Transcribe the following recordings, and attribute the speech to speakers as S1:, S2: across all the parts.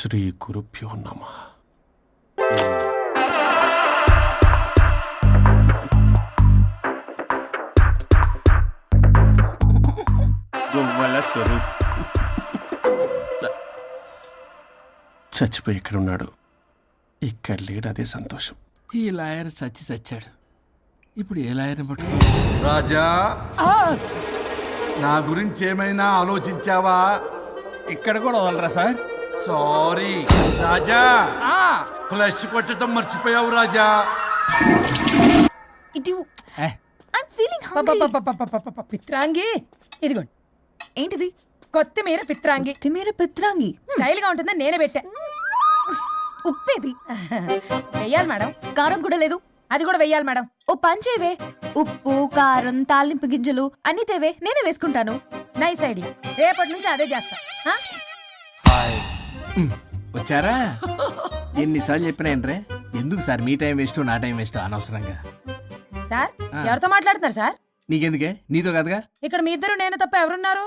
S1: శ్రీ గురుభ్యో నమః. చచ్చిపోయి ఇక్కడ ఉన్నాడు, ఇక్కడ లేడు, అదే సంతోషం.
S2: ఈ లాయర్ చచ్చాడు. ఇప్పుడు ఏ లాయర్ని పట్టుకో?
S3: రాజా, నా గురించి ఏమైనా ఆలోచించావా?
S2: ఇక్కడ కూడా వదలరా సార్?
S3: సారీ రాజా, ఫ్లష్ కొట్టడం మర్చిపోయావు రాజా.
S4: పిత్రాంగి ఇదిగోండి.
S5: ఏంటిది?
S4: కొత్తిమీర పిత్రాంగి.
S5: పిత్రాంగి
S4: స్టైల్ గా ఉంటుందని నేనే పెట్టా.
S5: ఉప్పేది
S4: వెయ్యాలి మేడం.
S5: కారం కూడా లేదు.
S4: అది కూడా వెయ్యాలి మేడం.
S5: ఓ పంచేవే, ఉప్పు కారం తాలింపు గింజలు అన్ని తేవే, నేనే వేసుకుంటాను.
S4: నైస్ ఐడియా, రేపటి నుంచి అదే చేస్తా.
S2: వచ్చారా? ఎన్నిసార్లు చెప్పినాయంట్రే, ఎందుకు సార్ మీ టైం వేస్ట్ నా టైం వేస్ట్ అనవసరంగా?
S4: సార్ ఎవరితో మాట్లాడుతున్నారు సార్?
S2: నీకెందుకే, నీతో కదగా.
S4: ఇక్కడ మీ ఇద్దరు నేను తప్ప ఎవరున్నారు?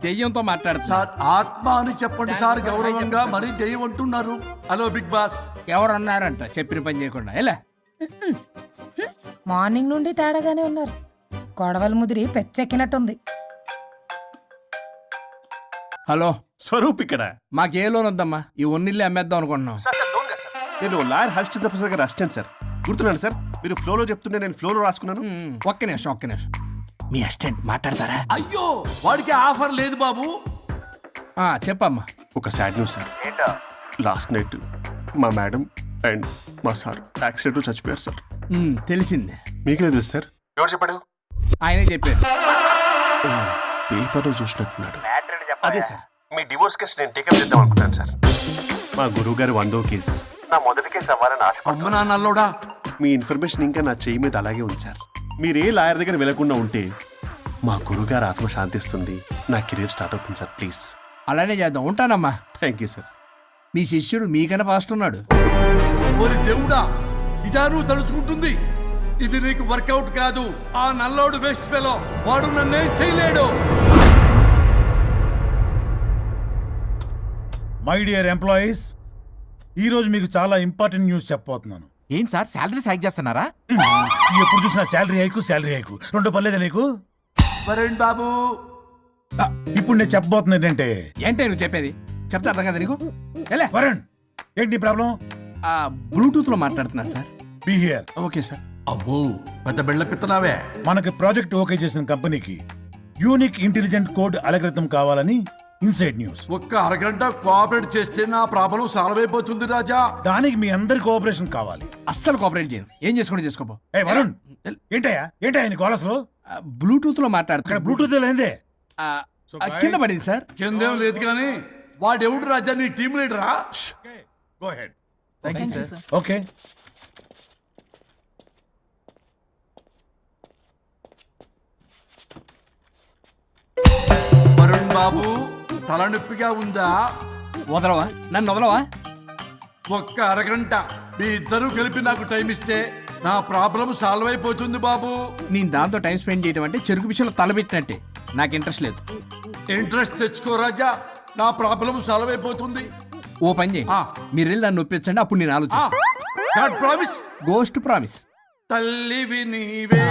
S2: దెయ్యంతో మాట్లాడుతా.
S3: సార్ ఆత్మ అని చెప్పండి సార్, గౌరవంగా. మరీ దెయ్యం అంటున్నారు. Hello big boss.
S2: ఎవరన్నారంట చెప్పిన పని చేయకుండా? ఎలా
S4: మార్నింగ్ నుండి తేడాగానే ఉన్నారు. గొడవల ముదిరి పెచ్చెక్కినట్టుంది.
S2: హలో
S1: స్వరూప్ ఇక్కడ.
S2: మాకే లోన్ వద్దమ్మా, ఈ ఒన్నిల్లే అమ్మేద్దాం అనుకుంటున్నాం.
S1: నేను లాయర్ హరిశ్చంద్ర ప్రసాద్ గారు అసిస్టెంట్ సార్. గుర్తున్నాను సార్, మీరు ఫ్లోలో చెప్తుంటే నేను ఫ్లోలో రాసుకున్నాను.
S2: ఒక్క నిమిషం. మీ అసిస్టెంట్ మాట్లాడతారా?
S3: అయ్యో, వాడికి ఆఫర్ లేదు బాబు.
S2: చెప్పమ్మా.
S1: ఒక sad news sir. Last night మా మేడం అండ్ మా సార్ యాక్సిడెంట్ చచ్చిపోయారు సార్.
S2: తెలిసిందే.
S1: మీకే తెలుసు సార్? ఎవరు చెప్పాడు?
S2: ఆయనే చెప్పారు.
S1: పేపర్లో చూసినట్టున్నాడు. అదే సార్, మీ డివోర్స్ కేసు నేను టేకప్ చేద్దాం అనుకుంటాను సార్. మా గురువు గారు 100వ కేసు నా మొదటి కేసు అవ్వాలని ఆశ.
S3: అమ్మ నా నల్లోడా,
S1: మీ ఇన్ఫర్మేషన్ ఇంకా నా చేయి మీద అలాగే ఉంచారు. మీరు ఏ లాయర్ దగ్గర వెళ్లకుండా ఉంటే మా గురువుగారు ఆత్మ శాంతిస్తుంది, నా కెరీర్ స్టార్ట్ అవుతుంది సార్. ప్లీజ్
S2: అలానే చేద్దాం. ఉంటానమ్మా.
S1: Thank you sir.
S2: మీ శిష్యుడు మీకన్నా ఫాస్ట్ ఉన్నాడు.
S3: ఓరి దేవుడా, ఇదా నువ్వు తలుచుకుంటుంది? ఇది నీకు వర్కౌట్ కాదు. ఆ నల్లోడు వేస్ట్ ఫెలో, వాడు నన్నేం చేయలేడు.
S6: మై డియర్ ఎంప్లాయీస్, ఈరోజు మీకు చాలా ఇంపార్టెంట్ న్యూస్ చెప్పబోతున్నాను.
S7: ఏంటి సార్, శాలరీస్ హైక్ చేస్తున్నారా?
S6: ఎప్పుడు చూసినా శాలరీ హైకు రెండు పర్లేదా నీకు?
S3: వరుణ్ బాబు,
S6: ఇప్పుడు నేను చెప్పబోతున్నా ఏంటంటే.
S2: ఏంటే నువ్వు చెప్పేది? చెప్తా అర్థం కదా నీకు? ఎలా
S6: వరుణ్, ఏంటి నీ ప్రాబ్లం?
S2: బ్లూటూత్ లో మాట్లాడుతున్నా sir.
S6: Be here.
S2: Okay sir.
S3: అబ్బో, పెద్ద బిళ్ళ పిత్తనావే.
S6: మనకి ప్రాజెక్ట్ ఓకే చేసిన కంపెనీకి యూనిక్ ఇంటెలిజెంట్ కోడ్ అలకృతం కావాలని ఇన్సైడ్ న్యూస్.
S3: ఒక్క అరగంట కోఆపరేట్ చేస్తే నా ప్రాబ్లం సాల్వ్ అయిపోతుంది రాజా.
S6: దానికి మీ అందరి కోఆపరేషన్ కావాలి.
S2: అస్సలు కోఆపరేట్ చేయను. ఏం చేసుకోండి చేసుకోపో.
S6: ఏ వరుణ్, ఏంటయ్యా నీ కాలర్స్లో?
S2: బ్లూటూత్ లో మాట్లాడుతున్నా.
S6: ఇక్కడ బ్లూటూత్ లేదే.
S2: కింద పడింది సార్.
S3: కిందేం లేదు కానీ వాడెవడు రాజా, నీ టీం లీడరా?
S6: Go head.
S7: Sir.
S6: Okay.
S3: Varun బాబు, తలనొప్పిగా ఉందా?
S2: వదలవా? నన్ను వదలవా?
S3: ఒక్క అరగంట మీ ఇద్దరు కలిపి నాకు టైం ఇస్తే నా ప్రాబ్లం సాల్వ్ అయిపోతుంది బాబు.
S2: నేను దాంతో టైం స్పెండ్ చేయడం అంటే చెరుకు విషయంలో తలబెట్టినట్టే. నాకు ఇంట్రెస్ట్ లేదు.
S3: ఇంట్రెస్ట్ తెచ్చుకో రాజా, నా ప్రాబ్లం సాల్వ్ అయిపోతుంది.
S2: ఓ పని చేయి, మీరు వెళ్ళి నన్ను ఒప్పించండి, అప్పుడు నేను ఆలోచిస్తాను.
S3: God promise.
S2: Ghost promise.
S3: తల్లివి నీవే,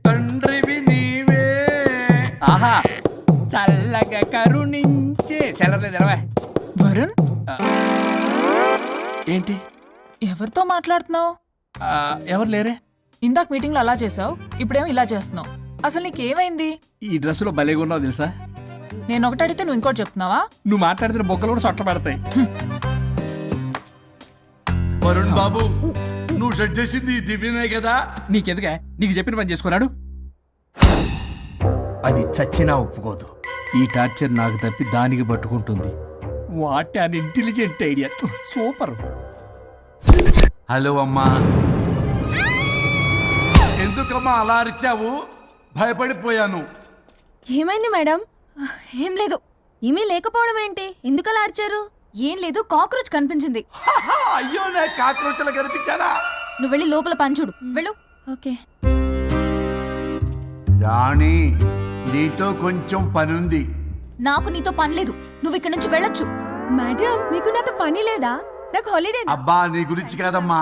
S3: తండ్రివి నీవే.
S2: ఆహా, చల్లగా కరుణించే. చల్లలేదు ఎలవా.
S4: వరుణ్,
S2: ఏంటి
S4: ఎవరితో మాట్లాడుతున్నావు?
S2: ఎవరు లేరే?
S4: ఇందాక మీటింగ్ లో అలా చేసావు, ఇప్పుడేమో ఇలా చేస్తున్నావు. అసలు నీకేమైంది?
S2: ఈ డ్రెస్సులో భలేగా ఉన్నావు తెలుసా?
S4: నేను ఒకటి అడిగితే నువ్వు ఇంకోటి చెప్తున్నావా?
S2: నువ్వు మాట్లాడితే బొక్కలు కూడా సొట్ట పడతాయి.
S3: వరుణ్ బాబు, నువ్వు సెట్ చేసింది ఈ దివ్యనే కదా?
S2: నీకెందుకే? నీకు చెప్పిన పని చేసుకున్నాడు. అది చచ్చినా ఒప్పుకోదు. ఈ టార్చర్ నాకు తప్పి దానికి పట్టుకుంటుంది. What an intelligent idea. Super.
S3: Hello అమ్మా. ఎందుకమ్మా అలా అరిచావు? భయపడిపోయాను.
S5: ఏమైంది మేడం? ఏం లేదు.
S4: ఏమీ లేకపోవడం ఏంటి? ఎందుకు అలా అరిచారు?
S5: ఏం లేదు, కాక్రోచ్ కనిపించింది.
S3: అయ్యో, నాకు కాక్రోచ్లు కనిపించారా?
S5: నువ్వు వెళ్ళి లోపల పని చూడు. వెళ్ళు.
S4: ఓకే.
S3: రాణి, నీతో కొంచెం పనుంది.
S5: నాకు నీతో పని లేదు. నువ్వు ఇక్కడి నుంచి వెళ్ళొచ్చు.
S8: మేడం మీకు నాతో పని లేదా? నాకు హాలిడే.
S3: అబ్బా నీ గురించి కాదమ్మా.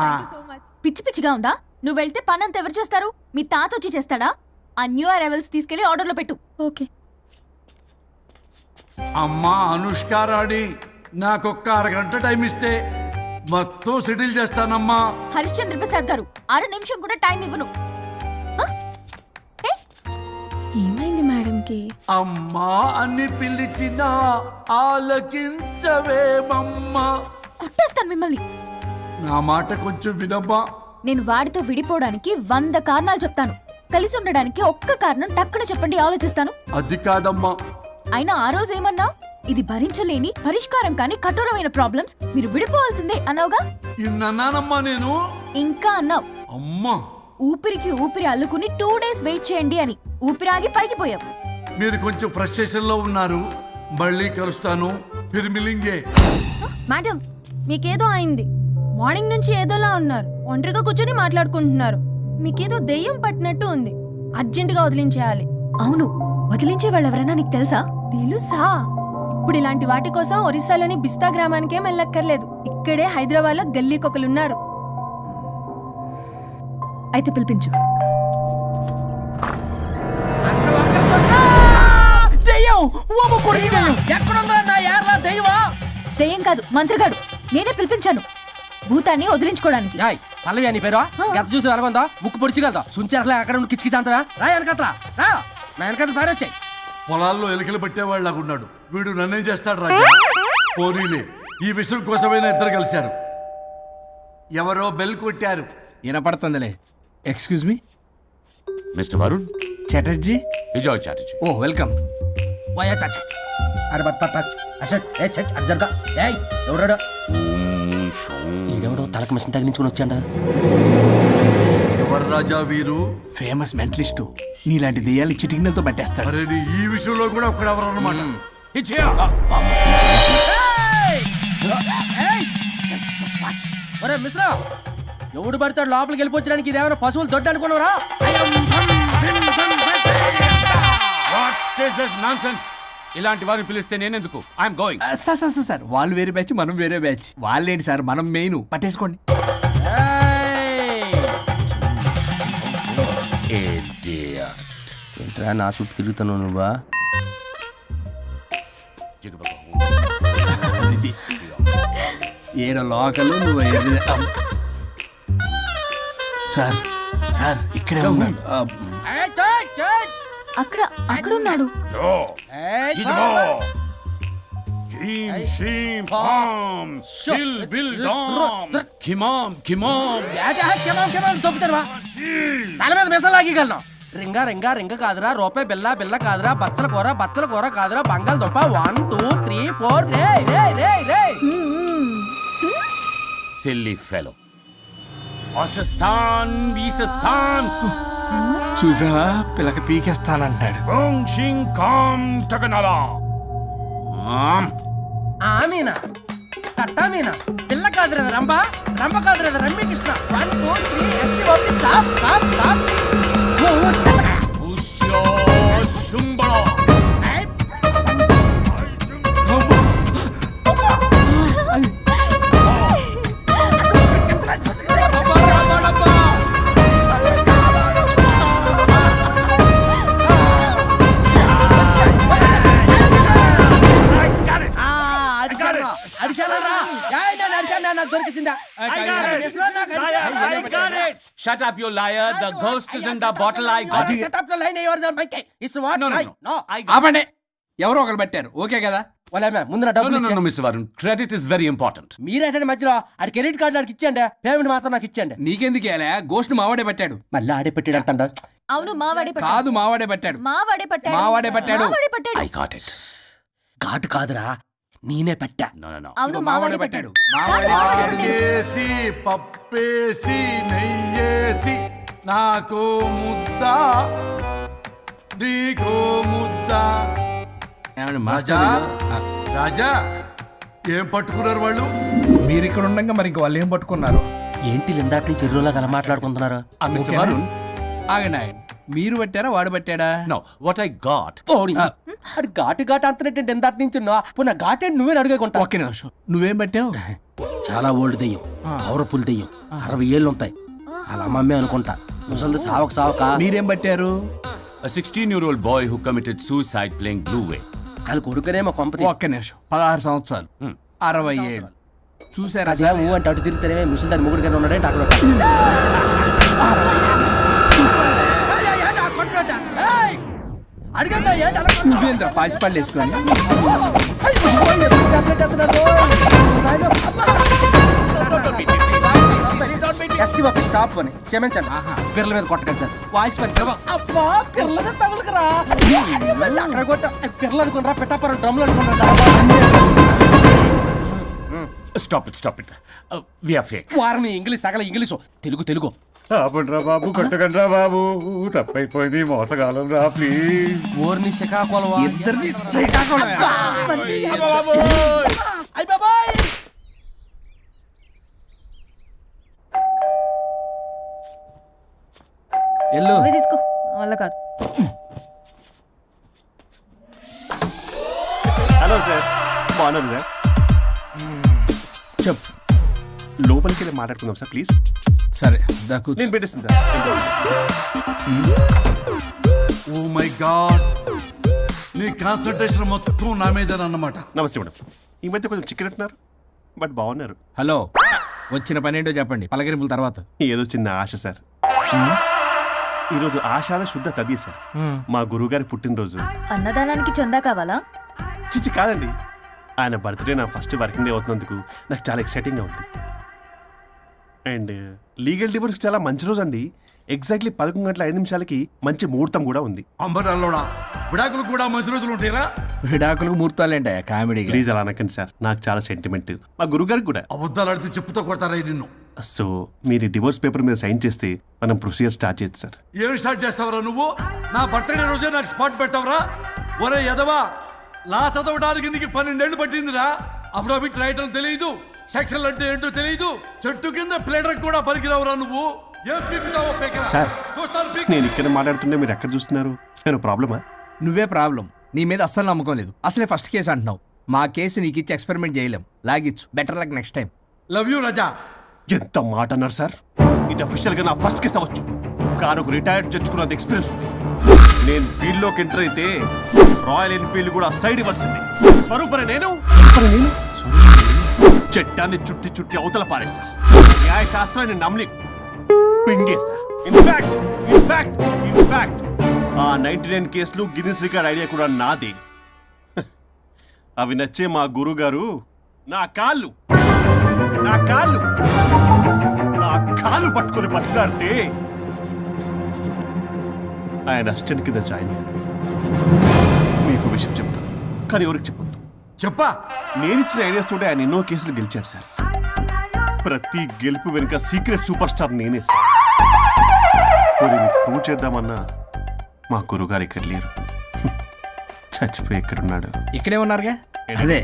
S5: పిచ్చి పిచ్చిగా ఉందా? నువ్వు వెళ్తే పని అంతా ఎవరు చేస్తారు? మీ తాత వచ్చి చేస్తాడా? ఆ న్యూ అరైవల్స్ తీసుకెళ్లి ఆర్డర్లో పెట్టు.
S8: ఓకే.
S3: అమ్మా అనుష్క రాణి, నాకొక్క అరగంట టైం ఇస్తే మొత్తం సెటిల్ చేస్తానమ్మా.
S5: హరిశ్చంద్ర ప్రసాద్ గారు 6 నిమిషం కూడా టైం ఇవ్వను.
S8: ఏమైంది మేడంకి?
S3: అమ్మా అని పిలిచినా ఆలకించవేమమ్మా.
S5: కొట్టేస్తాను మిమ్మల్ని.
S3: నా మాట కొంచెం వినమ్మా.
S5: నేను వాడితో విడిపోవడానికి 100 కారణాలు చెప్తాను. కలిసి ఉండడానికి ఒక్క కారణం టక్కున చెప్పండి, ఆలోచిస్తాను.
S3: అది కాదమ్మా.
S5: అయినా ఆ రోజు ఏమన్నా? ఇది భరించలేని పరిష్కారం కాని కఠోరమైన ప్రాబ్లమ్స్, మీరు విడిపోవాల్సిందే అన్నావుగా.
S3: ఇన్నానమ్మా నేను.
S5: ఇంకా అన్నావు.
S3: అమ్మా
S5: ఊపిరికి ఊపిరి అల్లుకుని 2 days వెయిట్ చేయండి అని. ఊపిరాగి పైకి పోయావు.
S3: మీరు కొంచెం ఫ్రస్ట్రేషన్ లో ఉన్నారు. మళ్ళీ కలుస్తాను. ఫిర్ మిలింగే.
S8: మేడం మీకేదో అయింది. మార్నింగ్ నుంచి ఏదోలా ఉన్నారు. ఒంటరిగా కూర్చొని మాట్లాడుకుంటున్నారు. మీకేదో దెయ్యం పట్టినట్టు ఉంది. అర్జెంటుగా వదిలించేయాలి.
S5: అవును, వదిలించే వాళ్ళు ఎవరైనా నీకు తెలుసా?
S8: తెలుసా? ఇప్పుడు ఇలాంటి వాటి కోసం ఒరిస్సాలోని బిస్తా గ్రామానికేం వెళ్ళక్కర్లేదు. ఇక్కడే హైదరాబాద్ లో గల్లీకొకలున్నారు.
S5: అయితే పిలిపించు. దెయ్యం కాదు, మంత్రగాడు. నేనే పిలిపించాను భూతాన్ని వదిలించుకోవడానికి.
S7: పల్లవి అని పేరు గత చూసి వెలగొందా ముక్కు పొడిచిగలదా సుంచరలే అక్కడ కిచకిచ అంతవా రా వెనకత్రా రా నా వెనకత్ర సారి వచ్చాయి.
S3: పొలాల్లో ఎలుకలు పట్టేవాళ్ళగా ఉన్నాడు వీడు. నన్నేం చేస్తాడు రాజా? పోనీలే, ఈ విషయం కోసమైనా ఇద్దరు కలిశారు. ఎవరో బెల్ కొట్టారు.
S2: వినపడుతుందిలే. Excuse me
S9: mister Varun
S2: Chatterjee.
S9: Vijay Chatterjee.
S2: Oh welcome.
S7: వయా చాచా అరే బట్ పట్ అసత్ ఏ సచ్ అర్జర్గా ఏయ్ ఎవరడా ఈడెవడో తలకు మిషన్ తగిలించుకుని వచ్చాడా?
S3: ఎవరు రాజా వీరు?
S2: Famous mentalist. నీలాంటి దెయ్యాలు చిటికినలతో పట్టేస్తాడు.
S3: అరే నీ ఈ విషయంలో కూడా ఒక్కడెవరు అన్నమాట.
S7: ఒరే మిశ్రా ఎవడు పడతాడు లోపలికి వెళ్ళిపోవడానికి? ఇదేమైనా పశువులు దొడ్డు అనుకున్నారా?
S9: ఇలాంటి వారిని పిలిస్తే నేనెందుకు? I'm going.
S2: Sir sir sir sir వాళ్ళు వేరే బ్యాచ్, మనం వేరే బ్యాచ్. వాళ్ళేంటి సార్, మనం మెయిన్. పట్టేసుకోండి.
S7: ఏంట్రా నా చుట్టూ తిరుగుతున్నావు నువ్వా?
S2: ఏడో లోకలు నువ్వు సార్ సార్ ఇక్కడే ఉన్నాడు.
S5: అక్కడ అక్కడ ఉన్నాడు.
S7: తల మీద మిసలు లాగగలను. రింగా రింగా రింగ కాదురా, రూపాయి బిల్ల బిల్ల కాదురా, బచ్చల కూర కాదురా, బంగాళదుంప 1 2 3 4 రే రే రే రే.
S9: Silly fellow. ఆసస్థాన్ వీసస్థాన్
S2: చూసావా, పిల్లకి పీకేస్తానంటాడు.
S7: ఆమీనా కట్టామీనా పిల్ల కాదురా రంభ, రంభ కాదురా Ramya Krishna. 1 2 3 ST OP stop stop stop.
S9: Shut up, you liar. The ghost is in the bottle. I got it.
S7: Shut up the line. Yours are my case. It's what?
S9: No.
S2: ఆపండి. ఎవరో ఒకరు పెట్టారు. Okay కదా?
S7: ముందు నా డబ్బులు
S9: No, Mr. Varun. Credit is very important.
S7: మీరేంటంటే మధ్యలో ఆడి క్రెడిట్ కార్డు నాకు ఇచ్చేయండి, పేమెంట్ మాత్రం నాకు ఇచ్చేయండి.
S2: నీకెందుకు ఇవ్వాలా? గోష్ట్ మావాడే పెట్టాడు.
S7: మళ్ళీ ఆడే పెట్టాడు అంటాడు.
S5: అవును, మావాడే పట్టాడు.
S2: కాదు, మావాడే పెట్టాడు.
S5: మావాడే పట్టాడు.
S2: మావాడే పట్టాడు.
S5: మావాడే పట్టాడు.
S9: I got it.
S7: ఘాటు కాదురా, నేనే పెట్టా.
S9: No.
S5: అవును, మావాడే పట్టాడు.
S3: ఆగేసి పప్పేసి నెయ్యేసి నాకు ముద్ద నీకో ముద్ద.
S2: ఏమండి
S3: రాజా
S2: మాస్టర్?
S3: రాజా ఏం పట్టుకున్నారు వాళ్ళు?
S2: మీరు ఇక్కడ ఉండగా మరి ఇంక వాళ్ళు ఏం పట్టుకున్నారు?
S7: ఏంటి ఇందాక నుంచి చెరువులా కల మాట్లాడుకుంటున్నారు?
S9: Mr. Varun.
S2: ఆగండి ఆగండి. మీరు పట్టారా వాడు పట్టాడా?
S9: No, what I got.
S7: పోడి అది ఘాటు ఘాటు అంతనేంటి ఎందాటి నుంచి నా ఘాటేంటి నువ్వే అడిగేకుంటా.
S2: ఒక్క నిమిషం, నువ్వేం పట్టావు?
S7: చాలా ఓల్డ్ దెయ్యం, పవర్ఫుల్ దెయ్యం, 60 ఏళ్ళు ఉంటాయి. అలా మమ్మీ అనుకుంటా. ముసలిది సావక
S2: మీరేం పట్టారు?
S9: A 16-year-old boy who committed suicide playing Blue Whale.
S7: వాళ్ళ కొడుకునేమో కొంపతి.
S2: ఒక్క నిమిషం, 16 సంవత్సరాలు, 60 ఏళ్ళు. చూసారా
S7: అదే ఊ అంటే అటు తిరిగితేనే ముసలి దాని ముగ్గురుగానే ఉన్నాడంటే అక్కడ
S2: నువ్వేంద్ర పాసిపళ్ళు వేసుకొని
S7: స్టాప్ అని క్షమించండి. పిల్లల మీద కొట్టకండి సార్. వాయిస్ అబ్బా పిల్లల మీద తగులుకురా అక్కడ కొట్ట పిల్లలు అనుకున్నారా పెట్టాపర డ్రమ్లు అనుకున్నారా?
S9: Stop it. We are fake.
S7: వారిని ఇంగ్లీష్ తగల ఇంగ్లీషు తెలుగు
S10: ఆపండ్రా బాబు, కొట్టకండ్రా బాబు, తప్పైపోయింది, మోసగాలం రా ప్లీజ్.
S7: ఊరిని శ్రీకాకుళం
S2: ఇద్దరిని ఎల్లు.
S5: నువ్వే తీసుకో, వల్ల కాదు.
S1: హలో సార్, బాగున్నాను సార్.
S2: చెప్పు.
S1: లోపలికి వెళ్ళి మాట్లాడుకుందాం సార్ ప్లీజ్.
S2: సరే దాకు
S1: నేను పెట్టేస్తాను సార్.
S3: ఓ మై గాడ్, నీ కాన్సన్ట్రేషన్ మొత్తం నా మీదనన్నమాట.
S1: నమస్తే మేడం. ఈ మధ్య కొంచెం చిక్కినట్టున్నారు, బట్ బాగున్నారు.
S2: హలో, వచ్చిన పని ఏంటో చెప్పండి, పలకరింపుల తర్వాత.
S1: ఏదో చిన్న ఆశ సార్. ఈరోజు ఆషాఢ శుద్ధ తది సార్, మా గురువుగారి పుట్టినరోజు.
S5: అన్నదానానికి చందా కావాలా?
S1: చిచ్చి కాదండి, ఆయన బర్త్డే నా ఫస్ట్ వర్కింగ్ డే అవుతున్నందుకు నాకు చాలా ఎక్సైటింగ్గా ఉంది. అండ్ లీగల్ డివోర్స్ చాలా మంచి రోజు అండి. ఎగ్జాక్ట్లీ 11:05 మంచి ముహూర్తం కూడా ఉంది.
S3: అంబరాల్లోడా విడాకులు కూడా మంచి రోజులు ఉంటాయిరా?
S2: విడాకులకు ముహూర్తాలేంటా కామెడీ?
S1: ప్లీజ్ అలా అనకండి సార్, నాకు చాలా సెంటిమెంట్, మా గురుగారికి కూడా.
S3: అబద్ధాలు ఆడితే చెప్పుతో కొడతారా నిన్ను?
S1: సో మీరు డివోర్స్ పేపర్ మీద సైన్ చేస్తే మనం ప్రొసీజర్ స్టార్ట్ చేయొచ్చు సార్.
S3: ఏమి స్టార్ట్ చేస్తావరా నువ్వు? నా బర్త్డే రోజే నాకు స్పాట్ పెడతావరా? ఒరే ఎదవా, లా చదవడానికి నీకు 12 ఏళ్ళు పట్టిందిరా. అఫిడవిట్ రాయటం తెలియదు, సెక్షన్ అంటే ఏంటో తెలియదు, చెట్టు కింద ప్లేడర్ కూడా పలికిరావురా నువ్వు. ఏం పీకుతావో పీకరా.
S1: సార్,
S3: చూస్తాను పీకు.
S1: నేను ఇక్కడ మాట్లాడుతుంటే మీరు ఎక్కడ చూస్తున్నారు? నేను ప్రాబ్లమా?
S2: నువ్వే ప్రాబ్లం. నీ మీద అస్సలు నమ్మకం లేదు. అసలే ఫస్ట్ కేసు అంటున్నావు. మా కేసు నీకు ఇచ్చి ఎక్స్పెరిమెంట్ చేయలేం. లాగిచ్చు. Better luck next time.
S3: Love you Raja.
S1: ఎంత మాట అన్నారు సార్? ఇది అఫీషియల్ గా నా ఫస్ట్ కేసు అవ్వచ్చు, కానీ ఒక రిటైర్డ్ జడ్జ్ కున్నది ఎక్స్పీరియన్స్. నేను ఫీల్డ్ లోకి ఎంటర్ అయితే రాయల్ ఎన్ఫీల్డ్ కూడా సైడ్ ఇవ్వాల్సింది. స్వరూపరే నేను చట్టాన్ని చుట్టి అవతల పారేసా. న్యాయ శాస్త్రాన్ని నమ్మి పింగేసా. ఇన్ఫాక్ట్ ఆ 99 కేసులు గిన్నిస్ రికార్డ్ ఐడియా కూడా నాదే. అవి నచ్చే మా గురువు గారు నా కాళ్ళు పట్టుకొని బతిలాడితే ఆయన అసిస్టెంట్ కింద జాయిన్ అయ్యాను. మీకు విషయం చెప్తాను, కానీ ఎవరికి చెప్పొద్దు.
S3: చెప్పా.
S1: నేనిచ్చిన ఐడియాస్ తోటి ఆయన ఎన్నో కేసులు గెలిచాడు సార్. ప్రతి గెలుపు వెనుక సీక్రెట్ సూపర్ స్టార్ నేనే సార్. ప్రూవ్ చేద్దామన్నా మా గురుగారు ఇక్కడ లేరు, చచ్చిపోయి ఎక్కడున్నాడు.
S2: ఇక్కడే ఉన్నారుగా. అదే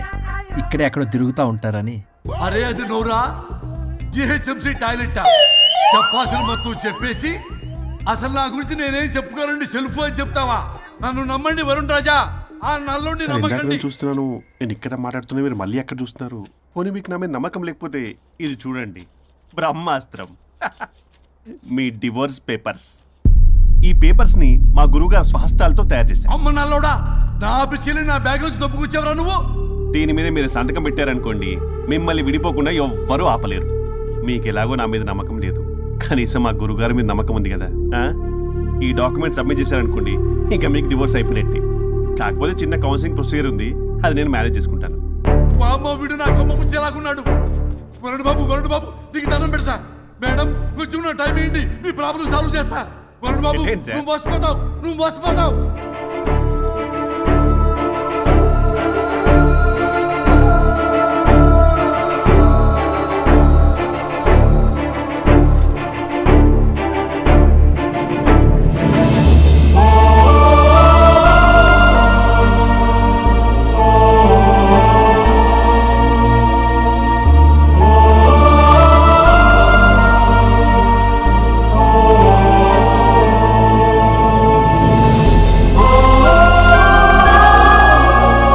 S2: ఇక్కడే ఎక్కడో తిరుగుతూ ఉంటారని.
S3: అరే అది నోరా, జిహెచ్ఎంసీ టాయిలెట్ చెప్పాల్సిన మొత్తం చెప్పేసి అసలు నా గురించి నేనేం చెప్పుకోరండి సెల్ఫ్ అని చెప్తావా? నన్ను నమ్మండి వరుణ్ రాజా, ఆ నల్లుండి నమ్మకండి.
S1: చూస్తున్నాను, నేను ఇక్కడ మాట్లాడుతున్నా, మీరు మళ్ళీ ఎక్కడ చూస్తున్నారు? పోనీ మీకు నా మీద నమ్మకం లేకపోతే ఇది చూడండి, బ్రహ్మాస్త్రం. మీ డివోర్స్ పేపర్స్. ఈ పేపర్స్ ని మా గురువు గారు స్వహస్తాలతో తయారు చేశారు.
S3: అమ్మ నల్లోడా, నా ఆఫీస్కి వెళ్ళి నా బ్యాగ్ నుంచి దొబ్బుకొచ్చావరా నువ్వు?
S1: దీని మీద మీరు సంతకం పెట్టారనుకోండి, మిమ్మల్ని విడిపోకుండా ఎవ్వరూ ఆపలేరు. మీకు ఎలాగో నా మీద నమ్మకం లేదు, కనీసం మా గురుగారి మీద నమ్మకం ఉంది కదా. ఈ డాక్యుమెంట్ సబ్మిట్ చేశారనుకోండి, ఇంకా మీకు డివోర్స్ అయిపోయినట్టే. కాకపోతే చిన్న కౌన్సిలింగ్ ప్రొసీజర్ ఉంది, అది నేను మేనేజ్ చేసుకుంటాను.
S3: వీడు నా కొమ్మ కూర్చేలాగున్నాడు. వరుణ్ బాబు నీకు దండం పెడతా. మేడం కొంచెం నా టైం ఏంటి, మీ ప్రాబ్లం సాల్వ్ చేస్తా. వరుణ్ బాబు నువ్వు మోసపోతావు.